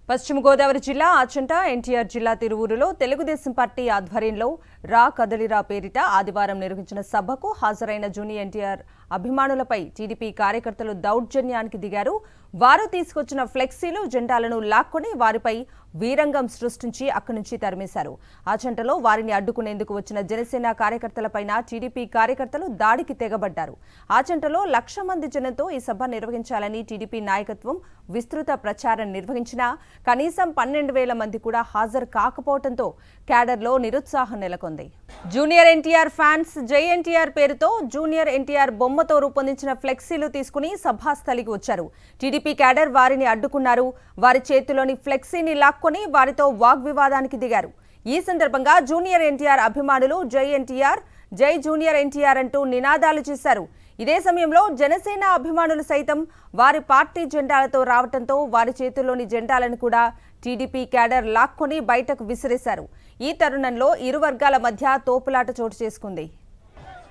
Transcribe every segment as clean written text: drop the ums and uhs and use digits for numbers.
పశ్చిమ గోదావరి జిల్లా ఆచంట ఎన్టీఆర్ జిల్లా తిరువూరులో తెలుగుదేశం పార్టీ ఆధ్వర్యంలో రా కదలిరా పేరిట ఆదివారం నిర్వహించిన సభకు హాజరైన జూనియర్ ఎన్టీఆర్ అభిమానులపై టీడీపీ కార్యకర్తలు దౌర్జన్యానికి దిగారు. వారు తీసుకొచ్చిన ఫ్లెక్సీలు జెండాలను లాక్కొని వారిపై వీరంగం సృష్టించి అక్కడి నుంచి తరిమేశారు. ఆచంటలో వారిని అడ్డుకునేందుకు వచ్చిన జనసేన కార్యకర్తలపైన టీడీపీ కార్యకర్తలు దాడికి తెగబడ్డారు. ఆచంటలో 1,00,000 మంది జనంతో ఈ సభ నిర్వహించాలని టీడీపీ నాయకత్వం విస్తృత ప్రచారం నిర్వహించినా కనీసం 12,000 మంది కూడా హాజరు కాకపోవడంతో క్యాడర్లో నిరుత్సాహం నెలకొంది. జూనియర్ ఎన్టీఆర్ ఫ్యాన్స్ జై ఎన్టీఆర్ పేరుతో జూనియర్ ఎన్టీఆర్ బొమ్మతో రూపొందించిన ఫ్లెక్సీలు తీసుకుని సభాస్థలికి వచ్చారు. టీడీపీ క్యాడర్ వారిని అడ్డుకున్నారు. వారి చేతిలోని ఫ్లెక్సీని లాక్కొని వారితో వాగ్వివాదానికి దిగారు. ఈ సందర్భంగా జూనియర్ ఎన్టీఆర్ అభిమానులు జై ఎన్టీఆర్, జై జూనియర్ ఎన్టీఆర్ అంటూ నినాదాలు చేశారు. ఇదే సమయంలో జనసేన అభిమానులు సైతం వారి పార్టీ జెండాలతో రావడంతో వారి చేతుల్లోని జెండాలను కూడా టీడీపీ క్యాడర్ లాక్కొని బయటకు విసిరేశారు. ఈ తరుణంలో ఇరు వర్గాల మధ్య తోపులాట చోటు చేసుకుంది.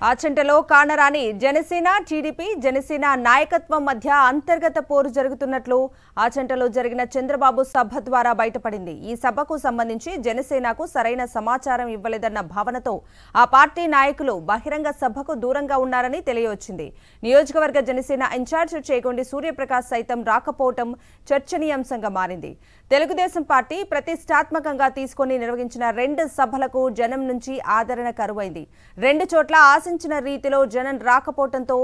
ఆచంటలో కానరాని జనసేన టీడీపీ జనసేన నాయకత్వం మధ్య అంతర్గత పోరు జరుగుతున్నట్లు ఆచంటలో జరిగిన చంద్రబాబు సభ ద్వారా బయటపడింది. ఈ సభకు సంబంధించి జనసేనకు సరైన సమాచారం ఇవ్వలేదన్న భావనతో ఆ పార్టీ నాయకులు బహిరంగ సభకు దూరంగా ఉన్నారని తెలియవచ్చింది. నియోజకవర్గ జనసేన ఇన్ఛార్జ్ చేగొండి సూర్యప్రకాష్ సైతం రాకపోవటం చర్చనీయాంశంగా మారింది. తెలుగుదేశం పార్టీ ప్రతిష్టాత్మకంగా తీసుకుని నిర్వహించిన 2 సభలకు జనం నుంచి ఆదరణ కరువైంది. 2 చోట్ల ఆశించిన రీతిలో జనం రాకపోవడంతో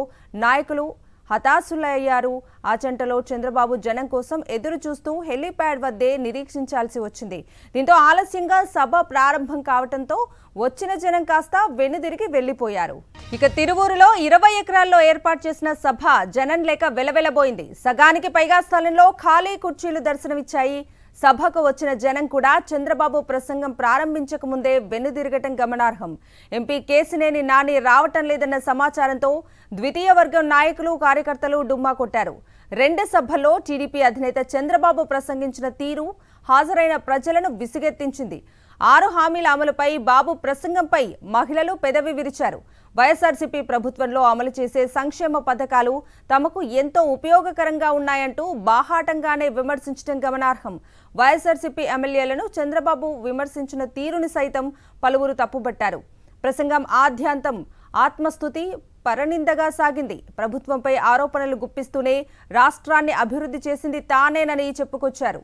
నాయకులు హతాశులయ్యారు. ఆచంటలో చంద్రబాబు జనం కోసం ఎదురు చూస్తూ హెలీప్యాడ్ వద్దే నిరీక్షించాల్సి వచ్చింది. దీంతో ఆలస్యంగా సభ ప్రారంభం కావడంతో వచ్చిన జనం కాస్త వెనుదిరిగి వెళ్లిపోయారు. ఇక తిరువూరులో 20 ఎకరాల్లో ఏర్పాటు చేసిన సభ జనం లేక వెలవెలబోయింది. సగానికి పైగా స్థలంలో ఖాళీ కుర్చీలు దర్శనమిచ్చాయి. సభకు వచ్చిన జనం కూడా చంద్రబాబు ప్రసంగం ప్రారంభించక ముందే వెనుదిరగటం గమనార్హం. ఎంపీ కేశినేని నాని రావటం లేదన్న సమాచారంతో ద్వితీయ వర్గం నాయకులు కార్యకర్తలు డుమ్మా కొట్టారు. 2 సభల్లో టీడీపీ అధినేత చంద్రబాబు ప్రసంగించిన తీరు హాజరైన ప్రజలను విసుగెత్తించింది. 6 హామీల అమలుపై బాబు ప్రసంగంపై మహిళలు పెదవి విరిచారు. వైఎస్ఆర్సీపీ ప్రభుత్వంలో అమలు చేసే సంక్షేమ పథకాలు తమకు ఎంతో ఉపయోగకరంగా ఉన్నాయంటూ బాహాటంగానే విమర్శించడం గమనార్హం. వైఎస్ఆర్సీపీ ఎమ్మెల్యేలను చంద్రబాబు విమర్శించిన తీరుని సైతం పలువురు తప్పుబట్టారు. ప్రసంగం ఆద్యాంతం ఆత్మస్తుతి పరనిందగా సాగింది. ప్రభుత్వంపై ఆరోపణలు గుప్పిస్తూనే రాష్ట్రాన్ని అభివృద్ధి చేసింది తానేనని చెప్పుకొచ్చారు.